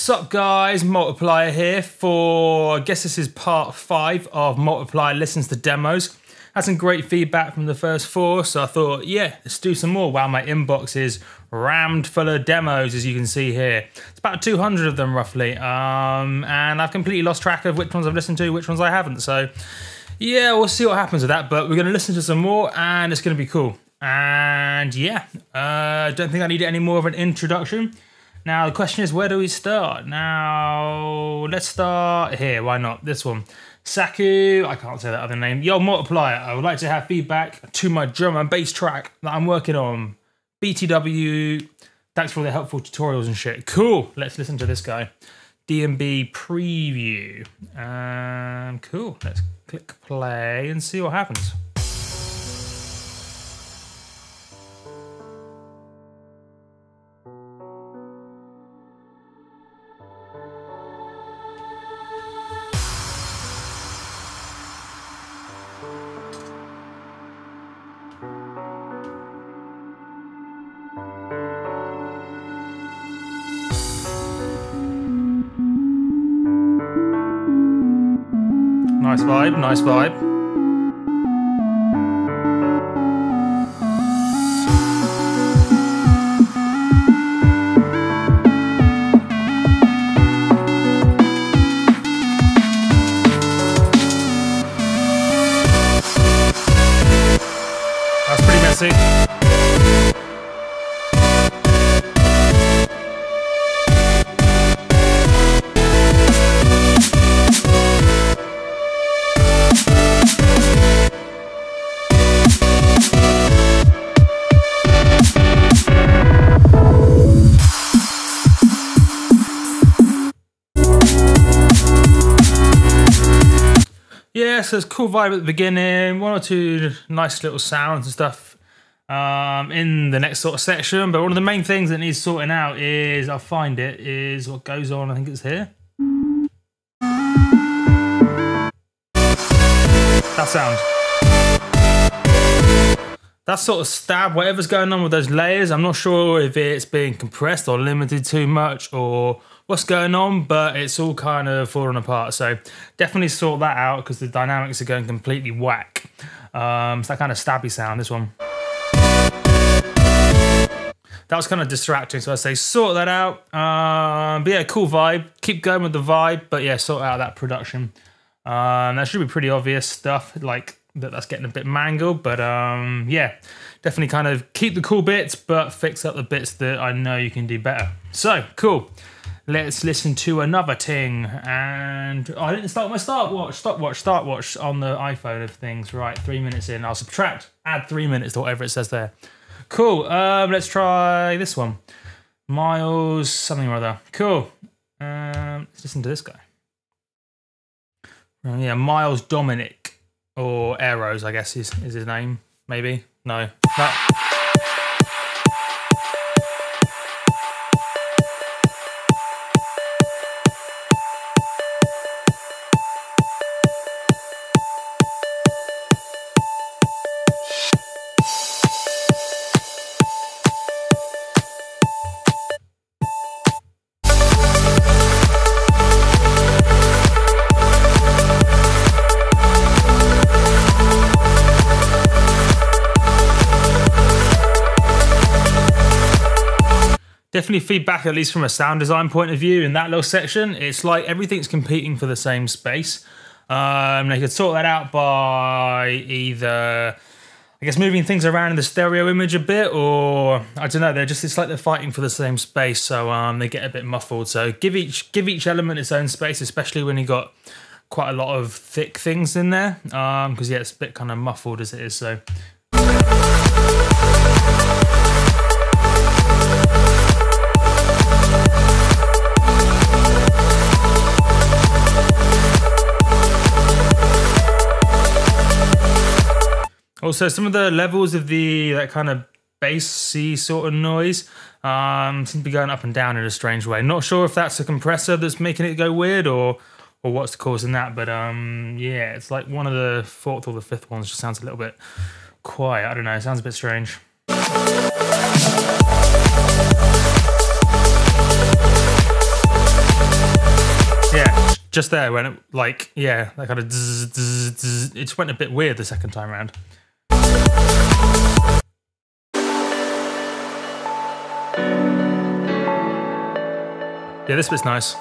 Sup guys, Multiplier here for, I guess this is part 5 of Multiplier Listens to Demos. Had some great feedback from the first 4, so I thought, yeah, let's do some more. Wow, my inbox is rammed full of demos, as you can see here. It's about 200 of them roughly, and I've completely lost track of which ones I've listened to, which ones I haven't. So yeah, we'll see what happens with that, but we're gonna listen to some more and it's gonna be cool. And yeah, don't think I need any more of an introduction. Now, the question is, where do we start? Now, let's start here. Why not? This one. Saku, I can't say that other name. Yo, Multiplier, I would like to have feedback to my drum and bass track that I'm working on. BTW, thanks for all the helpful tutorials and shit. Cool, let's listen to this guy. D&B preview. Cool, let's click play and see what happens. Nice vibe, nice vibe. That's pretty messy. Yeah, so it's a cool vibe at the beginning, 1 or 2 nice little sounds and stuff in the next sort of section, but one of the main things that needs sorting out is, I'll find it, is what goes on, I think it's here. That sound. That sort of stab, whatever's going on with those layers, I'm not sure if it's being compressed or limited too much or what's going on, but it's all kind of falling apart. So definitely sort that out because the dynamics are going completely whack. It's that kind of stabby sound, this one. That was kind of distracting, so I say sort that out. But yeah, cool vibe. Keep going with the vibe, but yeah, sort out that production. That should be pretty obvious stuff, like that's getting a bit mangled, but yeah, definitely kind of keep the cool bits, but fix up the bits that I know you can do better. So, cool. Let's listen to another ting, and I didn't start my stopwatch on the iPhone of things. Right, 3 minutes in. I'll subtract, add 3 minutes to whatever it says there. Cool. Let's try this one. Miles something or other. Cool. Let's listen to this guy. Yeah, Miles Dominic, or Arrows, I guess is his name. Maybe. No. Definitely feedback, at least from a sound design point of view, in that little section. It's like everything's competing for the same space. They could sort that out by either, I guess, moving things around in the stereo image a bit, or I don't know. It's like they're fighting for the same space, so they get a bit muffled. So give each element its own space, especially when you got quite a lot of thick things in there, because yeah, it's a bit kind of muffled as it is. So. Also, some of the levels of that kind of bassy sort of noise seem to be going up and down in a strange way. Not sure if that's a compressor that's making it go weird or what's causing that, but yeah, it's like one of the 4th or the 5th ones just sounds a little bit quiet. I don't know, it sounds a bit strange. Yeah, just there when it, like, yeah, that kind of it just went a bit weird the second time around. Yeah, this bit's nice.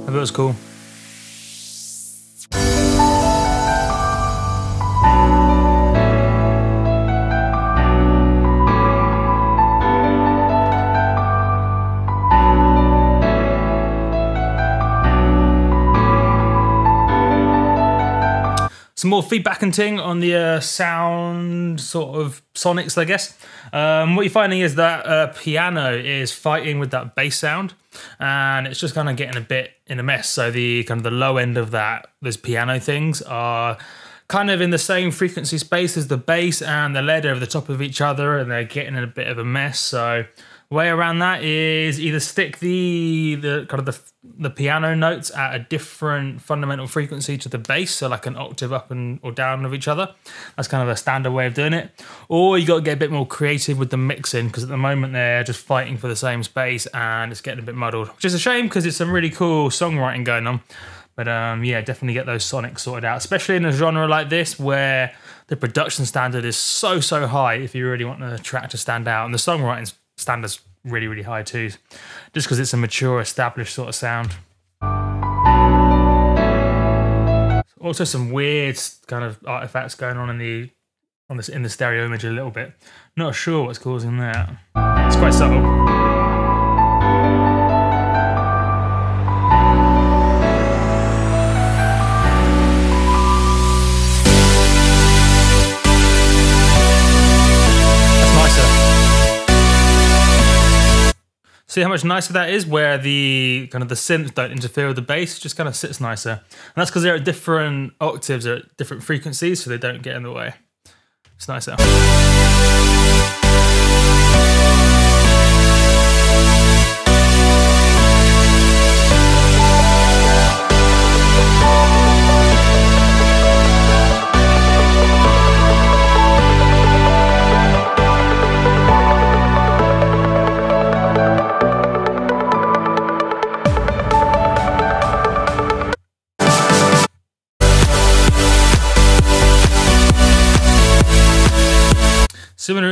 I thought it was cool. Some more feedback and ting on the sound sort of sonics, I guess. What you're finding is that piano is fighting with that bass sound, and it's just kind of getting a bit in a mess. So the kind of the low end of that, those piano things are kind of in the same frequency space as the bass, and the lead over the top of each other, and they're getting in a bit of a mess. So way around that is either stick the kind of the piano notes at a different fundamental frequency to the bass, so like an octave up or down of each other. That's kind of a standard way of doing it. Or you got to get a bit more creative with the mixing, because at the moment they're just fighting for the same space and it's getting a bit muddled, which is a shame because it's some really cool songwriting going on. But yeah, definitely get those sonics sorted out, especially in a genre like this where the production standard is so high if you really want the track to stand out, and the songwriting standard's really high too, just because it's a mature, established sort of sound. Also some weird kind of artifacts going on in the stereo image a little bit. Not sure what's causing that. It's quite subtle. See how much nicer that is, where the kind of the synths don't interfere with the bass, just kind of sits nicer. And that's because they're at different octaves, they're at different frequencies, so they don't get in the way. It's nicer.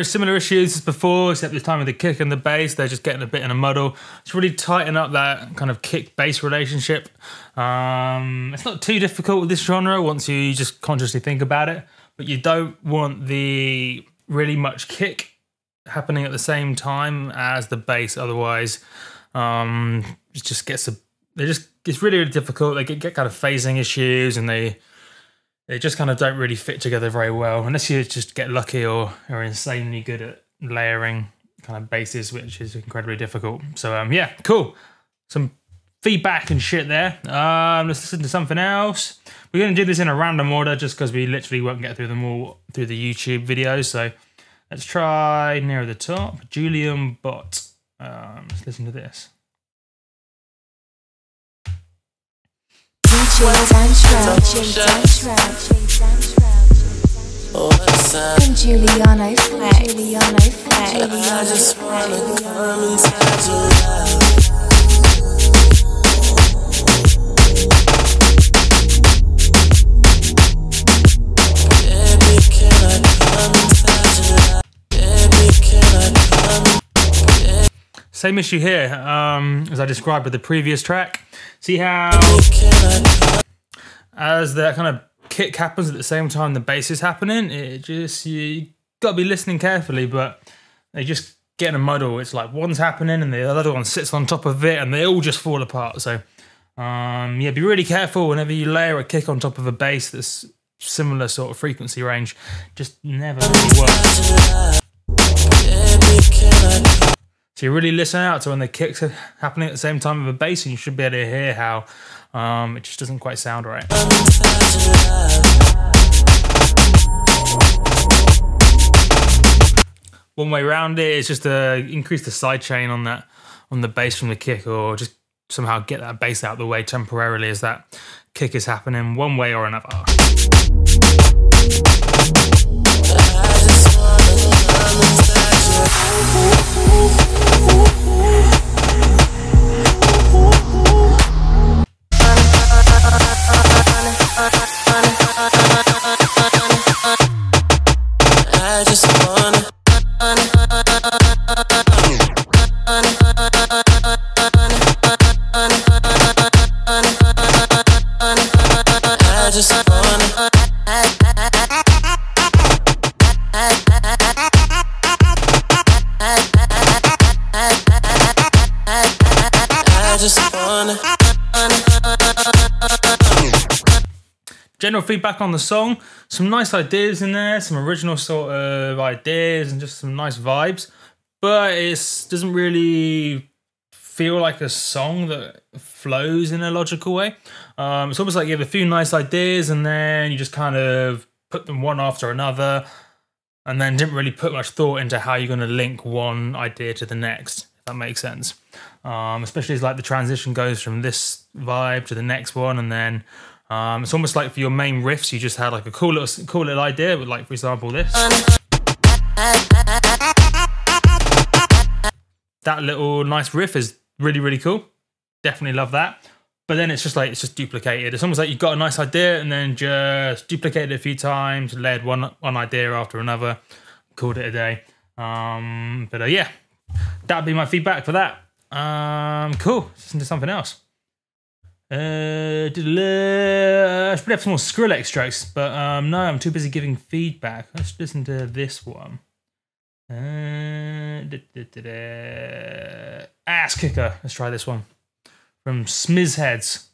Similar issues as before, except this time with the kick and the bass, they're just getting a bit in a muddle. It's really tighten up that kind of kick-bass relationship. It's not too difficult with this genre once you just consciously think about it, but you don't want the really much kick happening at the same time as the bass, otherwise it just gets it's really difficult. They get kind of phasing issues, and they just kind of don't really fit together very well, unless you just get lucky or are insanely good at layering kind of basses, which is incredibly difficult. So yeah, cool. Some feedback and shit there. Let's listen to something else. We're going to do this in a random order just because we literally won't get through them all through the YouTube videos. So let's try Nearer the Top, Julian Bott. Let's listen to this. And Giuliano Flex. I just wanna come inside your love. Baby, can I come inside your love? Baby, can I come? Same issue here as I described with the previous track. See how as that kind of kick happens at the same time the bass is happening, you got to be listening carefully, but they just get in a muddle. It's like one's happening and the other one sits on top of it, and they all just fall apart. So yeah, be really careful whenever you layer a kick on top of a bass that's similar sort of frequency range. Just never really works. So you really listen out to when the kicks are happening at the same time with a bass, and you should be able to hear how it just doesn't quite sound right. one way around it is just to increase the side chain on the bass from the kick, or just somehow get that bass out of the way temporarily as that kick is happening one way or another. I just wanna General feedback on the song, some nice ideas in there, some original sort of ideas and just some nice vibes, but it doesn't really feel like a song that flows in a logical way. It's almost like you have a few nice ideas and then you just kind of put them one after another and then didn't really put much thought into how you're going to link one idea to the next, if that makes sense. Especially as like the transition goes from this vibe to the next one, and then it's almost like for your main riffs you just had like a cool little idea with, like, for example, this. That little nice riff is really, really cool. Definitely love that. But then it's just duplicated. It's almost like you've got a nice idea and then just duplicated it a few times, layered one idea after another, called it a day. Yeah, that'd be my feedback for that. Cool. Let's listen to something else. I should have some more Skrillex strokes, but no, I'm too busy giving feedback. Let's listen to this one. Ass Kicker. Let's try this one from Smizheads.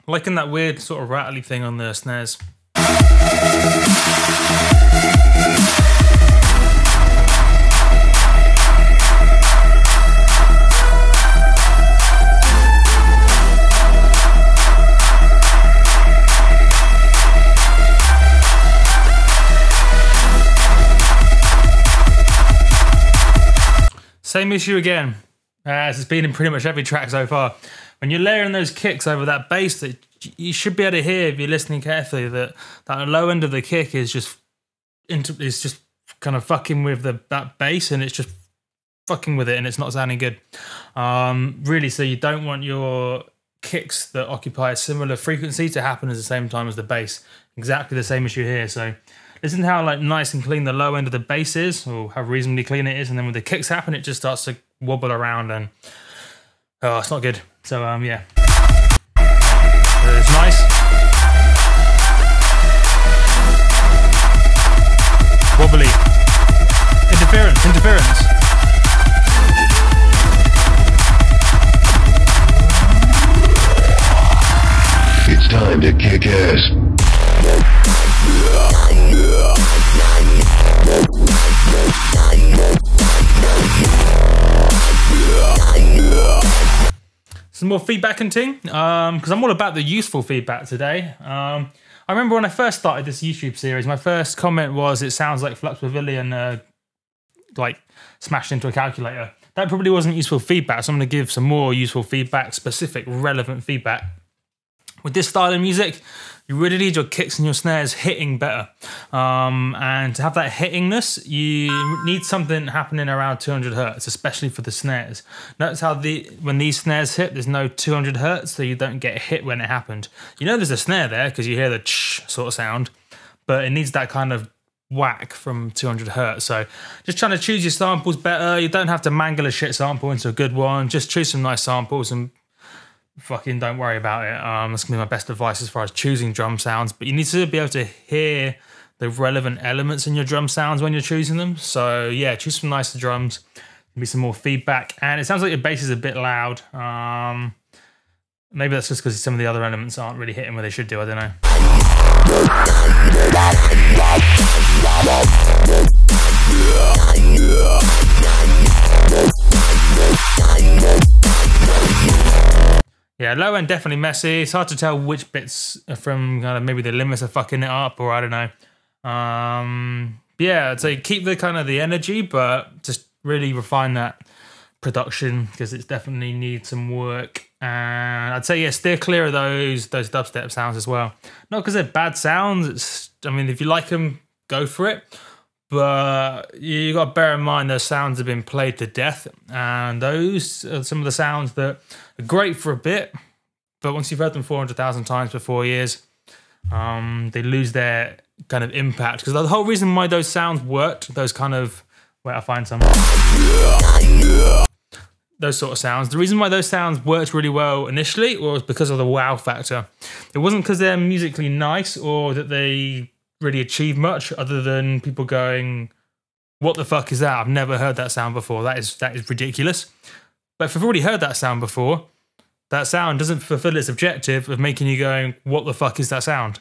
Liking that weird sort of rattly thing on the snares. Same issue again, as it's been in pretty much every track so far. When you're layering those kicks over that bass, that you should be able to hear if you're listening carefully that low end of the kick is just kind of fucking with that bass, and it's just fucking with it, and it's not sounding good. Really, so you don't want your kicks that occupy a similar frequency to happen at the same time as the bass. Exactly the same issue here. So listen to how like nice and clean the low end of the bass is, or how reasonably clean it is, and then when the kicks happen, it just starts to wobble around, and oh, it's not good. So yeah, it's nice. Wobbly. Interference. It's time to kick ass. Some more feedback and ting, because I'm all about the useful feedback today. I remember when I first started this YouTube series, my first comment was, it sounds like Flux Pavilion like smashed into a calculator. That probably wasn't useful feedback, so I'm going to give some more useful feedback, specific, relevant feedback. With this style of music, you really need your kicks and your snares hitting better. And to have that hittingness, you need something happening around 200 hertz, especially for the snares. Notice how when these snares hit, there's no 200 hertz, so you don't get hit when it happened. You know there's a snare there because you hear the ch sort of sound, but it needs that kind of whack from 200 hertz. So just trying to choose your samples better. You don't have to mangle a shit sample into a good one. Just choose some nice samples and fucking don't worry about it. That's gonna be my best advice as far as choosing drum sounds, but you need to be able to hear the relevant elements in your drum sounds when you're choosing them. So yeah, choose some nicer drums, give me some more feedback. And it sounds like your bass is a bit loud. Maybe that's just because some of the other elements aren't really hitting where they should do, I don't know. Yeah, low end definitely messy. It's hard to tell which bits are from kind of maybe the limits are fucking it up, or I don't know. Yeah, I'd say keep the kind of the energy, but just really refine that production because it definitely needs some work. And I'd say, yeah, steer clear of those dubstep sounds as well. Not because they're bad sounds. It's, I mean, if you like them, go for it. But you got to bear in mind those sounds have been played to death, and those are some of the sounds that are great for a bit, but once you've heard them 400,000 times for 4 years, they lose their kind of impact. Because the whole reason why those sounds worked, those kind of, wait, I'll find some. Those sort of sounds. The reason why those sounds worked really well initially was because of the wow factor. It wasn't because they're musically nice or that they really achieve much other than people going, what the fuck is that? I've never heard that sound before. That is ridiculous. But if I've already heard that sound before, that sound doesn't fulfill its objective of making you going, what the fuck is that sound?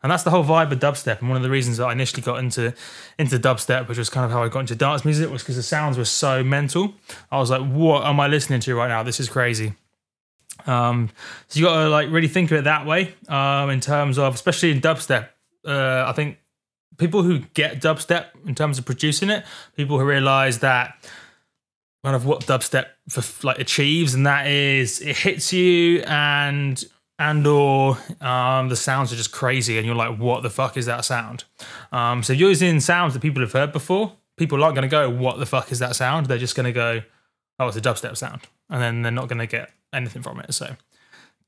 And that's the whole vibe of dubstep. And one of the reasons that I initially got into dubstep, which was kind of how I got into dance music, was because the sounds were so mental. I was like, what am I listening to right now? This is crazy. So you got to like really think of it that way in terms of, especially in dubstep. I think people who get dubstep in terms of producing it, people who realize that kind of what dubstep achieves, and that is it hits you and or the sounds are just crazy and you're like, what the fuck is that sound? So you're using sounds that people have heard before. People aren't going to go, what the fuck is that sound? They're just going to go, oh, it's a dubstep sound. And then they're not going to get anything from it. So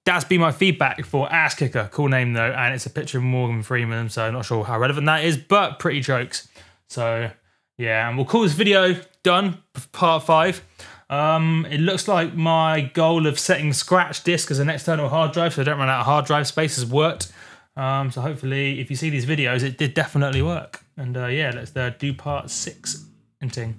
that's been my feedback for Ass Kicker. Cool name though, and it's a picture of Morgan Freeman, so I'm not sure how relevant that is, but pretty jokes. So yeah, and we'll call this video done, part 5. It looks like my goal of setting scratch disk as an external hard drive, so I don't run out of hard drive space, has worked. So hopefully, if you see these videos, it did definitely work. And yeah, let's do part 6 and ting.